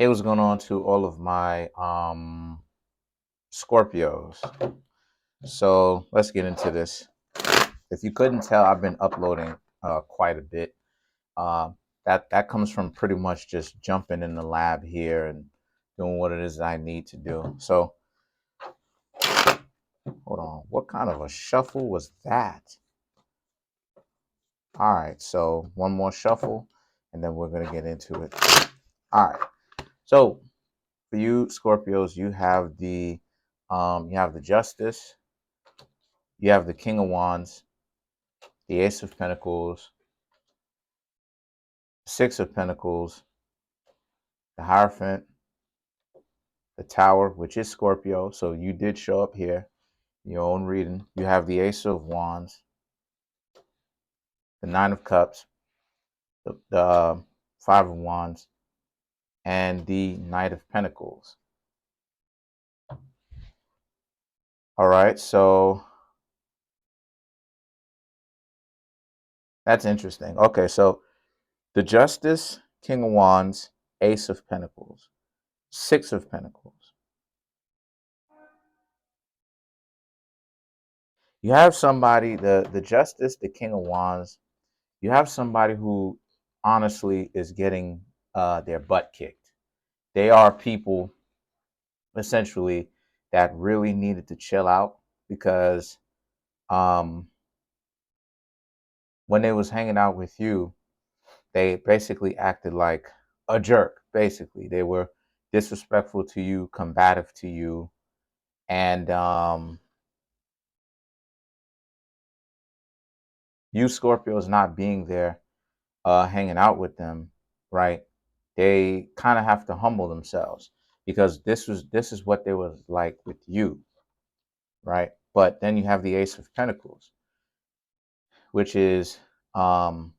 Hey, what's going on to all of my Scorpios? So let's get into this. If you couldn't tell, I've been uploading quite a bit. Uh, that comes from pretty much just jumping in the lab here and doing what it is I need to do. So hold on, what kind of a shuffle was that? All right, so one more shuffle, and then we're gonna get into it. All right, so for you Scorpios, you have the Justice, you have the King of Wands, the Ace of Pentacles, Six of Pentacles, the Hierophant, the Tower, which is Scorpio. So you did show up here in your own reading. You have the Ace of Wands, the Nine of Cups, the Five of Wands, and the Knight of Pentacles. All right, so that's interesting. Okay, so the Justice, King of Wands, Ace of Pentacles, Six of Pentacles. You have somebody, the Justice, the King of Wands, you have somebody who honestly is getting their butt kicked. They are people essentially that really needed to chill out because um, when they was hanging out with you, they basically acted like a jerk. Basically, they were disrespectful to you, combative to you, and you Scorpios not being there, hanging out with them, right? They kind of have to humble themselves because this is what they was like with you, right? But then you have the Ace of Pentacles, which is um,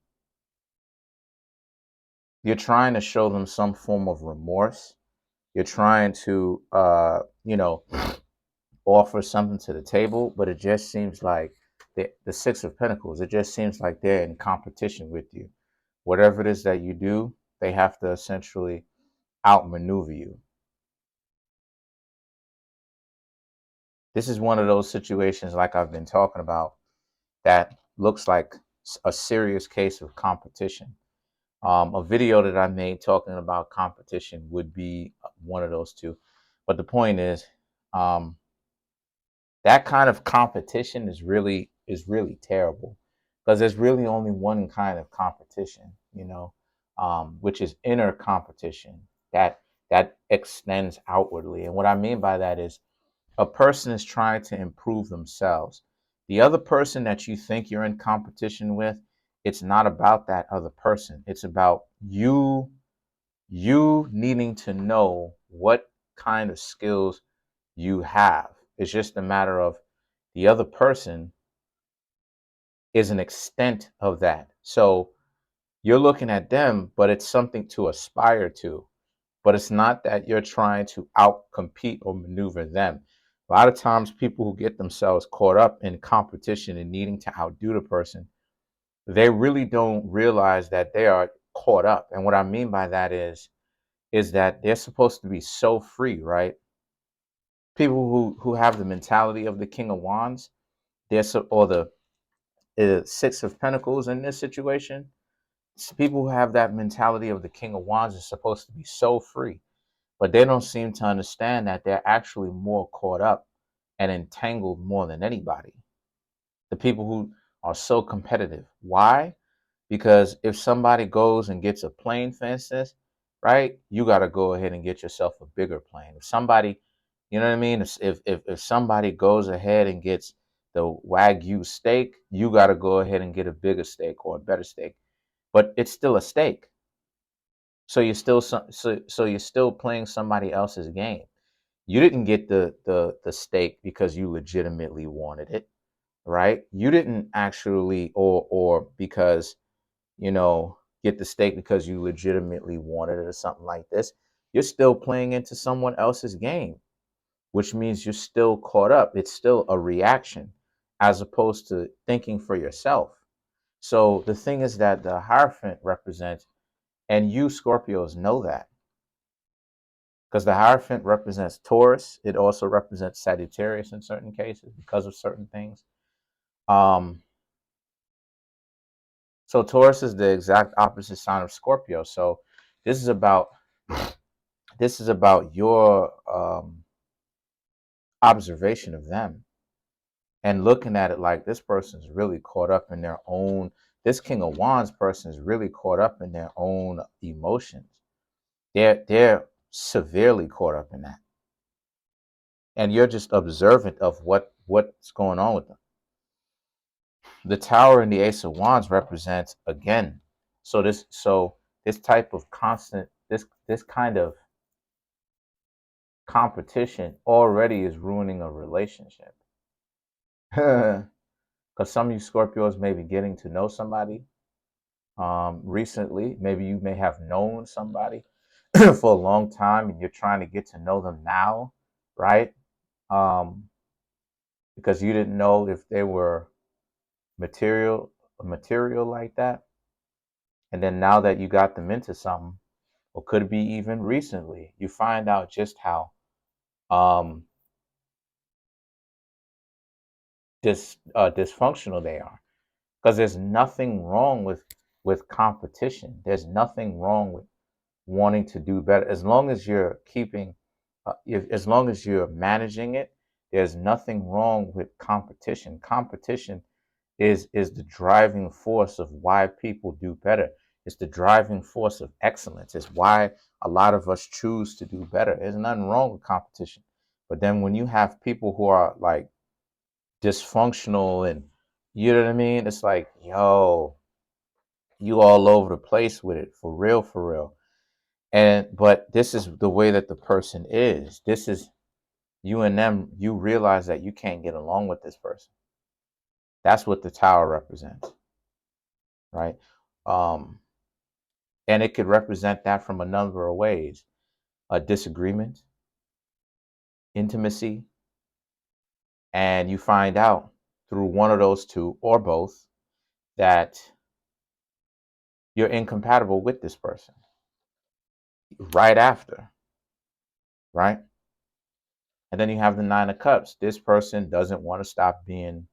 you're trying to show them some form of remorse. You're trying to offer something to the table, but it just seems like the Six of Pentacles. It just seems like they're in competition with you. Whatever it is that you do, they have to essentially outmaneuver you. This is one of those situations, like I've been talking about, that looks like a serious case of competition. A video that I made talking about competition would be one of those two. But the point is, um, that kind of competition is really terrible because there's really only one kind of competition, which is inner competition that extends outwardly. And what I mean by that is a person is trying to improve themselves. The other person that you think you're in competition with, it's not about that other person. It's about you needing to know what kind of skills you have. It's just a matter of the other person is an extent of that. So you're looking at them, but it's something to aspire to. But it's not that you're trying to out compete or maneuver them. A lot of times, people who get themselves caught up in competition and needing to outdo the person, they really don't realize that they are caught up. And what I mean by that is that they're supposed to be so free, right? People who have the mentality of the King of Wands, or the Six of Pentacles in this situation. People who have that mentality of the King of Wands is supposed to be so free, but they don't seem to understand that they're actually more caught up and entangled more than anybody. The people who are so competitive. Why? Because if somebody goes and gets a plane, for instance, right, you got to go ahead and get yourself a bigger plane. If somebody, you know what I mean? If somebody goes ahead and gets the Wagyu steak, you got to go ahead and get a bigger steak or a better steak. But it's still a steak. So you're still playing somebody else's game. You didn't get the steak because you legitimately wanted it, right? You didn't actually or because you know, get the steak because you legitimately wanted it or something like this. You're still playing into someone else's game, which means you're still caught up. It's still a reaction as opposed to thinking for yourself. So the thing is that the Hierophant represents, and you Scorpios know that. because the Hierophant represents Taurus. It also represents Sagittarius in certain cases because of certain things. Um, so Taurus is the exact opposite sign of Scorpio. So this is about your observation of them and looking at it like this person's really caught up in their own. This King of Wands person is really caught up in their own emotions. They're severely caught up in that, and you're just observant of what's going on with them. The Tower and the Ace of Wands represents again. So this type of constant this kind of competition already is ruining a relationship. Because some of you Scorpios may be getting to know somebody recently. Maybe you may have known somebody for a long time and you're trying to get to know them now, right? Because you didn't know if they were material like that. And then now that you got them into something, or could be even recently, you find out just how um, dysfunctional they are. Because there's nothing wrong with competition. There's nothing wrong with wanting to do better as long as you're keeping, as long as you're managing it. There's nothing wrong with competition. Competition is the driving force of why people do better. It's the driving force of excellence. It's why a lot of us choose to do better. There's nothing wrong with competition. But then when you have people who are like dysfunctional and you know what I mean, it's like, yo, you all over the place with it, for real, for real. And but this is the way that the person is. This is you and them, you realize that you can't get along with this person. That's what the Tower represents, right? Um, and it could represent that from a number of ways: a disagreement, intimacy, and you find out through one of those two or both that you're incompatible with this person right after, right? And then you have the Nine of Cups. This person doesn't want to stop being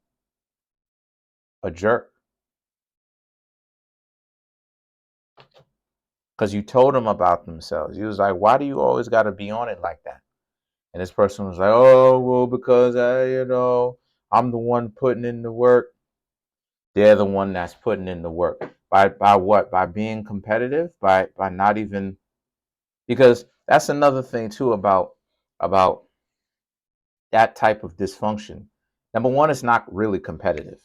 a jerk because you told them about themselves. You was like, why do you always got to be on it like that? And this person was like, oh, well, because I'm the one putting in the work. They're the one that's putting in the work. By what? By being competitive? By not even, because that's another thing too about that type of dysfunction. Number one, it's not really competitive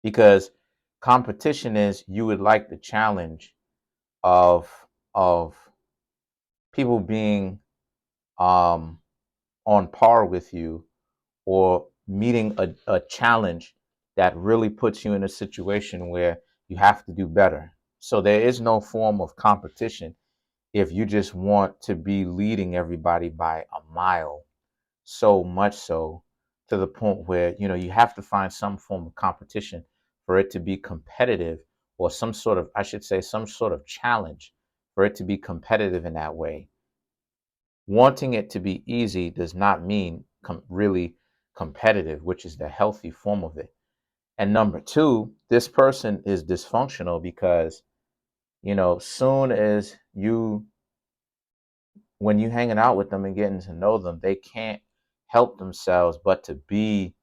because competition is you would like the challenge of of people being um on par with you or meeting a challenge that really puts you in a situation where you have to do better. So there is no form of competition if you just want to be leading everybody by a mile, so much so to the point where, you know, you have to find some form of competition for it to be competitive, or some sort of, I should say, some sort of challenge for it to be competitive in that way. Wanting it to be easy does not mean really competitive, which is the healthy form of it. And number two, this person is dysfunctional because, you know, soon as you, when you hanging out with them and getting to know them, they can't help themselves but to be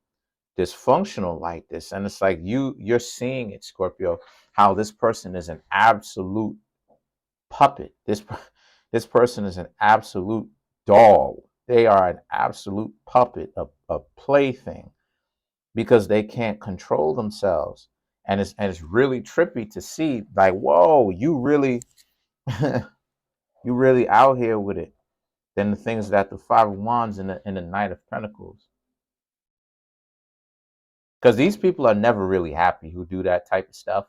dysfunctional like this. And it's like you're seeing it, Scorpio, how this person is an absolute puppet. This person is an absolute doll. They are an absolute puppet, a plaything, because they can't control themselves. And it's really trippy to see, like, whoa, you really you really out here with it. Than the things that the Five of Wands and the Knight of Pentacles. Because these people are never really happy who do that type of stuff.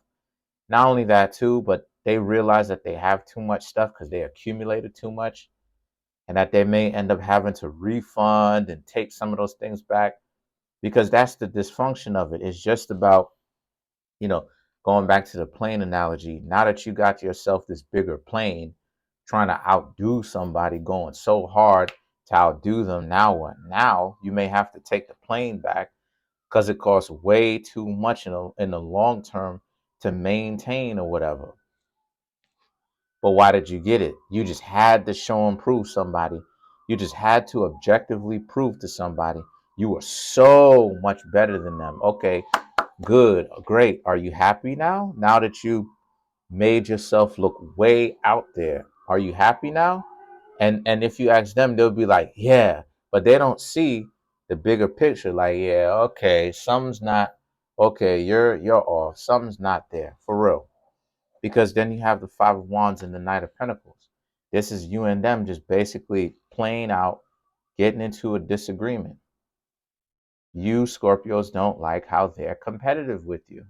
Not only that too, but they realize that they have too much stuff because they accumulated too much, and that they may end up having to refund and take some of those things back, because that's the dysfunction of it. It's just about, you know, going back to the plane analogy, now that you got yourself this bigger plane, trying to outdo somebody, going so hard to outdo them, now what? Now you may have to take the plane back because it costs way too much in the long term to maintain or whatever. But why did you get it? You just had to show and prove somebody. You just had to objectively prove to somebody you were so much better than them. Okay, good, great. Are you happy now? Now that you made yourself look way out there, are you happy now? And if you ask them, they'll be like, yeah, but they don't see the bigger picture. Like, yeah, okay, something's not okay. You're off. Something's not there for real. Because then you have the Five of Wands and the Knight of Pentacles. This is you and them just basically playing out, getting into a disagreement. You Scorpios don't like how they're competitive with you.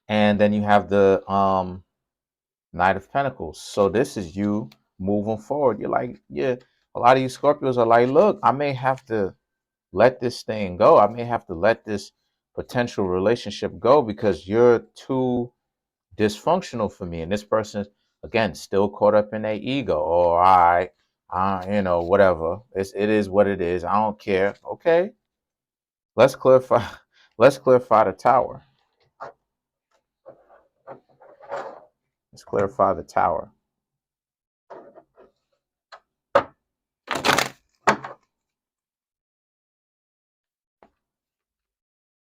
And then you have the Knight of Pentacles. So this is you moving forward. You're like, yeah, a lot of you Scorpios are like, look, I may have to let this thing go. I may have to let this potential relationship go because you're too dysfunctional for me. And this person, again, still caught up in their ego. Or whatever. It is what it is. I don't care. Okay. Let's clarify. Let's clarify the tower. Let's clarify the tower.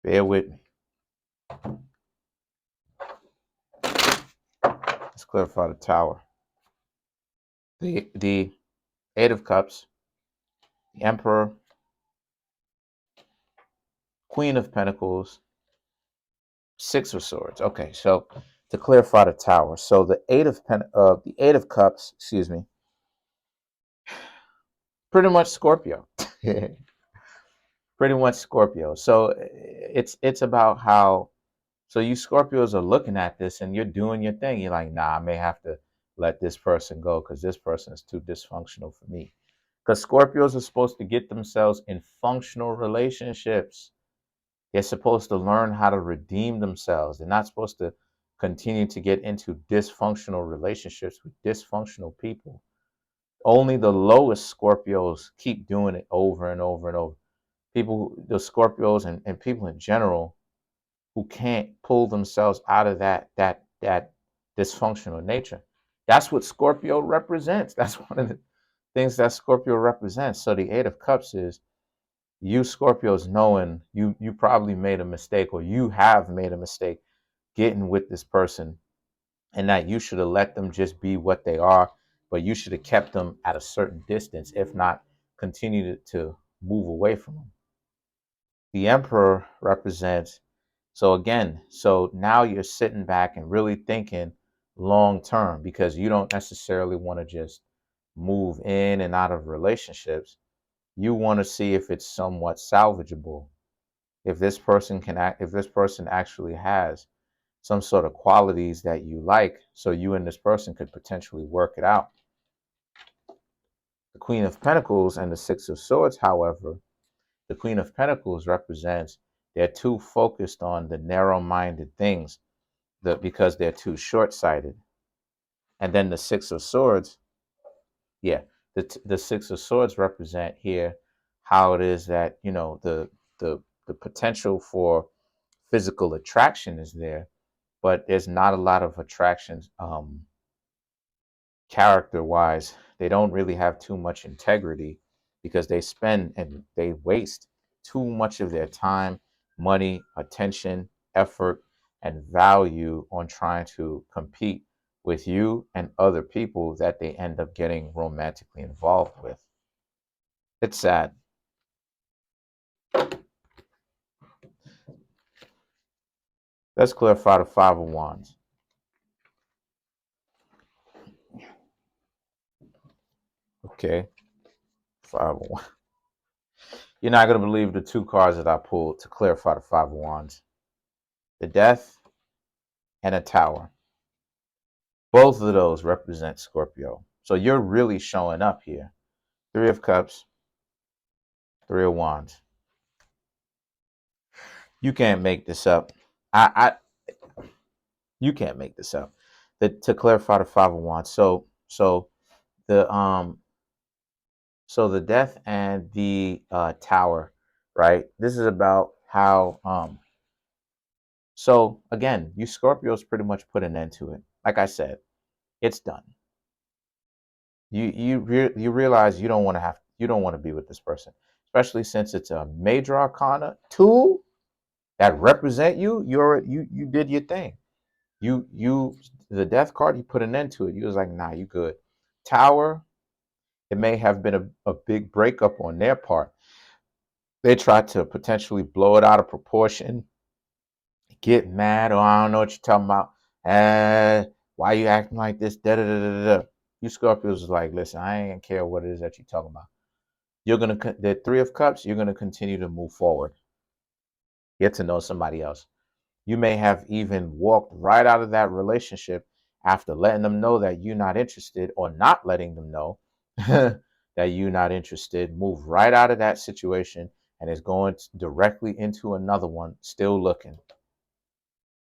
Bear with me. Let's clarify the tower. The Eight of Cups, the Emperor, Queen of Pentacles, Six of Swords. Okay, so to clarify the tower, so the Eight of Cups, excuse me, pretty much Scorpio. Pretty much Scorpio. So it's about how, so you Scorpios are looking at this and you're doing your thing. You're like, nah, I may have to let this person go because this person is too dysfunctional for me. Because Scorpios are supposed to get themselves in functional relationships. They're supposed to learn how to redeem themselves. They're not supposed to continue to get into dysfunctional relationships with dysfunctional people. Only the lowest Scorpios keep doing it over and over and over. People, the Scorpios and people in general who can't pull themselves out of that dysfunctional nature. That's what Scorpio represents. That's one of the things that Scorpio represents. So the Eight of Cups is you Scorpios knowing you probably made a mistake or you have made a mistake getting with this person and that you should have let them just be what they are, but you should have kept them at a certain distance, if not continued to move away from them. The Emperor represents, so again, so now you're sitting back and really thinking long term because you don't necessarily want to just move in and out of relationships. You want to see if it's somewhat salvageable. If this person can act, if this person actually has some sort of qualities that you like, so you and this person could potentially work it out. The Queen of Pentacles and the Six of Swords, however, the Queen of Pentacles represents they're too focused on the narrow-minded things because they're too short-sighted. And then the Six of Swords, yeah, the Six of Swords represent here how it is that, the potential for physical attraction is there, but there's not a lot of attractions character wise. They don't really have too much integrity because they spend and they waste too much of their time, money, attention, effort, and value on trying to compete with you and other people that they end up getting romantically involved with. It's sad. Let's clarify the Five of Wands. Okay. Five of Wands. You're not going to believe the two cards that I pulled to clarify the Five of Wands. The Death and a Tower. Both of those represent Scorpio. So you're really showing up here. Three of Cups, Three of Wands. You can't make this up. I you can't make this up. To clarify the Five of Wands. The the death and the tower, right? This is about how so again, you Scorpios pretty much put an end to it. Like I said, it's done. You realize you don't want to be with this person, especially since it's a major arcana two that represent you. You did your thing. You the death card, you put an end to it. You was like, nah, you good. Tower, it may have been a big breakup on their part. They tried to potentially blow it out of proportion, get mad, or I don't know what you're talking about. Why you acting like this? Da da da da da. You Scorpios is like, listen, I ain't care what it is that you're talking about. You're gonna the Three of Cups. You're gonna continue to move forward. Get to know somebody else. You may have even walked right out of that relationship after letting them know that you're not interested, or not letting them know that you're not interested. Move right out of that situation and is going directly into another one, still looking.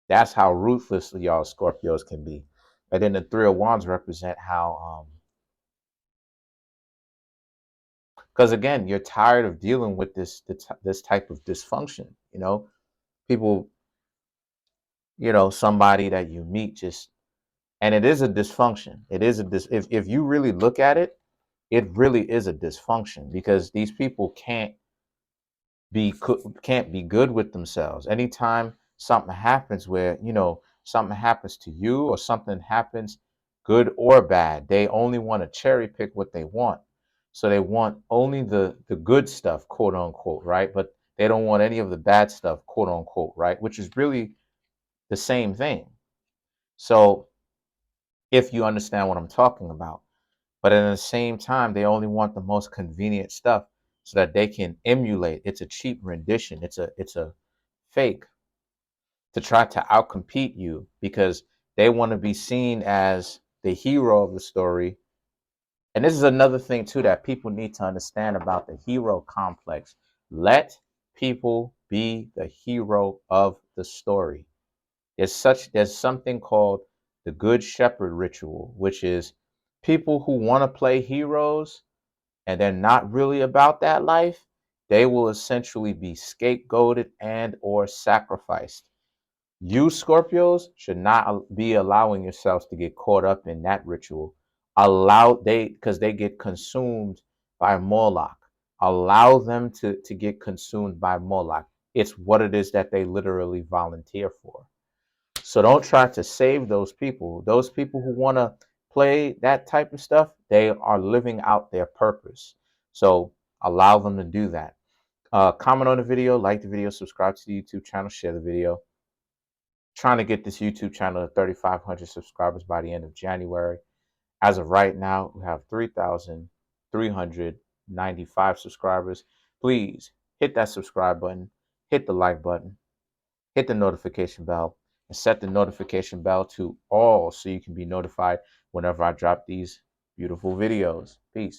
That's how ruthless y'all Scorpios can be. And then the Three of Wands represent how, because again, you're tired of dealing with this type of dysfunction. You know, people, somebody that you meet just, and it is a dysfunction. It is if you really look at it, it really is a dysfunction because these people can't be good with themselves. Anytime something happens where, something happens to you or something happens, good or bad, they only want to cherry pick what they want. So they want only the good stuff, quote unquote, right? But they don't want any of the bad stuff, quote unquote, right? Which is really the same thing. So if you understand what I'm talking about. But at the same time, they only want the most convenient stuff so that they can emulate. It's a cheap rendition. It's a fake to try to outcompete you because they want to be seen as the hero of the story. And this is another thing too that people need to understand about the hero complex. Let people be the hero of the story. There's something called the Good Shepherd ritual, which is people who want to play heroes and they're not really about that life, they will essentially be scapegoated and or sacrificed. You Scorpios should not be allowing yourselves to get caught up in that ritual. Because they get consumed by Moloch. Allow them to get consumed by Moloch. It's what it is that they literally volunteer for. So don't try to save those people. Those people who want to play that type of stuff, they are living out their purpose. So allow them to do that. Comment on the video, like the video, subscribe to the YouTube channel, share the video. Trying to get this YouTube channel to 3,500 subscribers by the end of January. As of right now, we have 3,395 subscribers. Please hit that subscribe button, hit the like button, hit the notification bell, and set the notification bell to all so you can be notified whenever I drop these beautiful videos. Peace.